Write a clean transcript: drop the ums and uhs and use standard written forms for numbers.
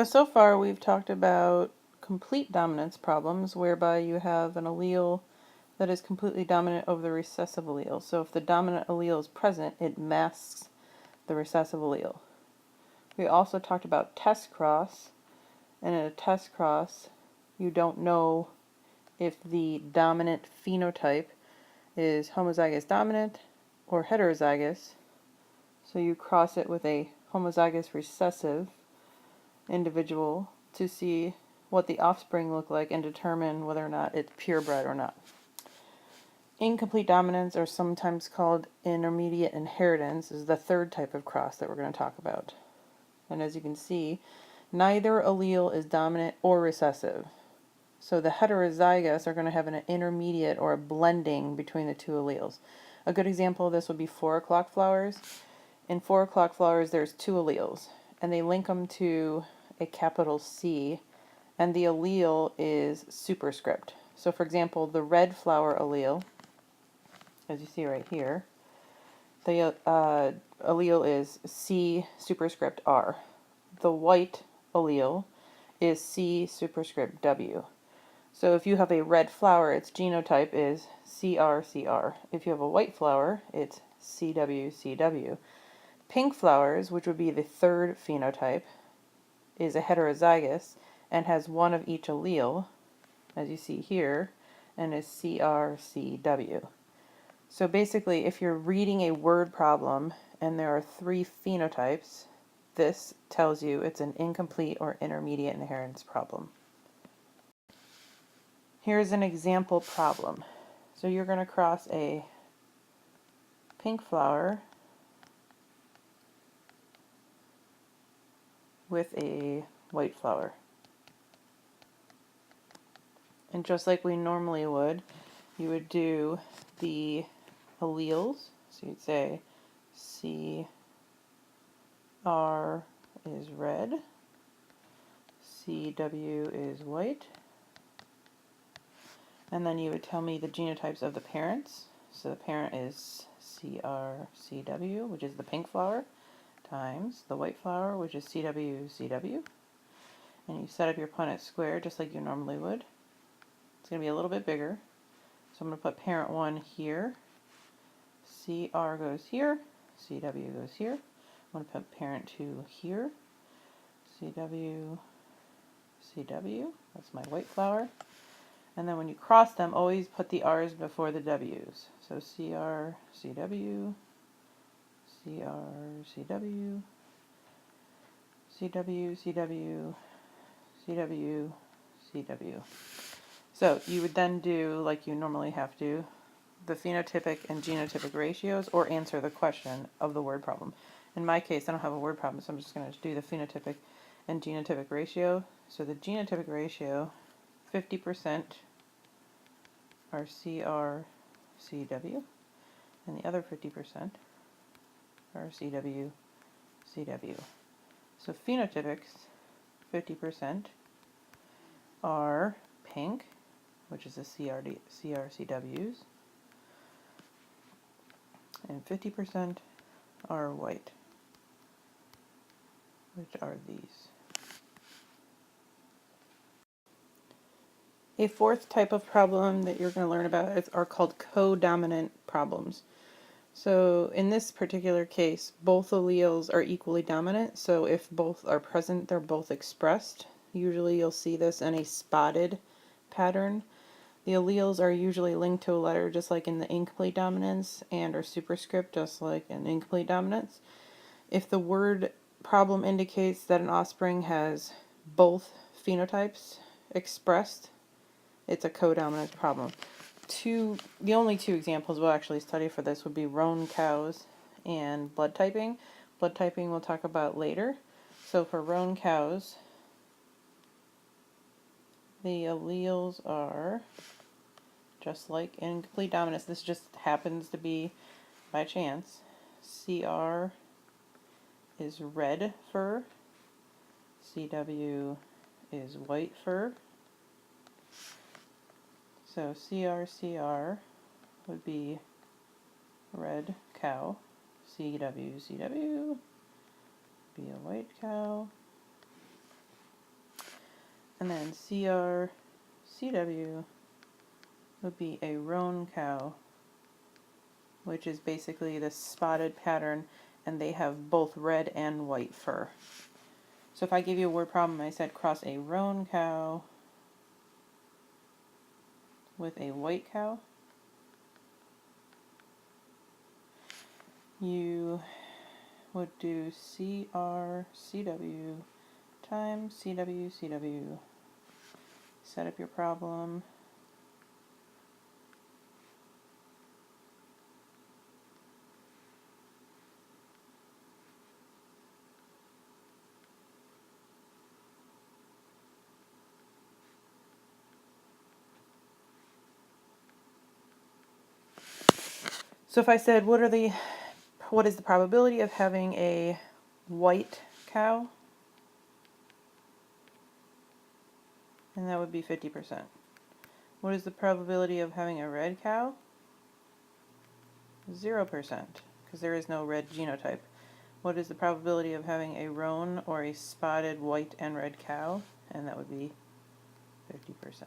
So far we've talked about complete dominance problems whereby you have an allele that is completely dominant over the recessive allele. So if the dominant allele is present, it masks the recessive allele. We also talked about test cross, and in a test cross, you don't know if the dominant phenotype is homozygous dominant or heterozygous, so you cross it with a homozygous recessive individual to see what the offspring look like and determine whether or not it's purebred or not. Incomplete dominance, or sometimes called intermediate inheritance, is the third type of cross that we're going to talk about. And as you can see, neither allele is dominant or recessive. So the heterozygous are going to have an intermediate or a blending between the two alleles. A good example of this would be 4 o'clock flowers. In 4 o'clock flowers, there's two alleles, and they link them to a capital C, and the allele is superscript. So for example, the red flower allele, as you see right here, the allele is C superscript R. The white allele is C superscript W. So if you have a red flower, its genotype is CRCR. If you have a white flower, it's CWCW. Pink flowers, which would be the third phenotype, is a heterozygous and has one of each allele, as you see here, and is CRCW. So basically, if you're reading a word problem and there are 3 phenotypes, this tells you it's an incomplete or intermediate inheritance problem. Here's an example problem. So you're going to cross a pink flower with a white flower. And just like we normally would, you would do the alleles. So you'd say CR is red, CW is white, and then you would tell me the genotypes of the parents. So the parent is CRCW, which is the pink flower, times the white flower, which is CWCW. And you set up your Punnett square just like you normally would. It's going to be a little bit bigger. So I'm going to put parent 1 here. CR goes here. CW goes here. I'm going to put parent 2 here. CW, CW. That's my white flower. And then when you cross them, always put the R's before the W's. So CR, CW, CR, CW, CW, CW, CW, CW. So you would then do, like you normally have to, the phenotypic and genotypic ratios, or answer the question of the word problem. In my case, I don't have a word problem, so I'm just going to do the phenotypic and genotypic ratio. So the genotypic ratio, 50% are CRCW, and the other 50% are CWCW. So phenotypics, 50% are pink, which is the CRCWs, and 50% are white, which are these. A fourth type of problem that you're going to learn about are called codominant problems. So in this particular case, both alleles are equally dominant, so if both are present, they're both expressed. Usually you'll see this in a spotted pattern. The alleles are usually linked to a letter just like in the incomplete dominance, and are superscript just like in incomplete dominance. If the word problem indicates that an offspring has both phenotypes expressed, it's a codominant problem. The only 2 examples we'll actually study for this would be roan cows and blood typing. Blood typing we'll talk about later. So for roan cows, the alleles are just like in complete dominance. This just happens to be by chance. CR is red fur, CW is white fur. So CRCR would be red cow, CWCW be a white cow, And then CRCW would be a roan cow, which is basically the spotted pattern, and they have both red and white fur. So if I give you a word problem, I said cross a roan cow with a white cow, you would do CRCW times CWCW. Set up your problem. So if I said, what is the probability of having a white cow? And that would be 50%. What is the probability of having a red cow? 0%, because there is no red genotype. What is the probability of having a roan or a spotted white and red cow? And that would be 50%.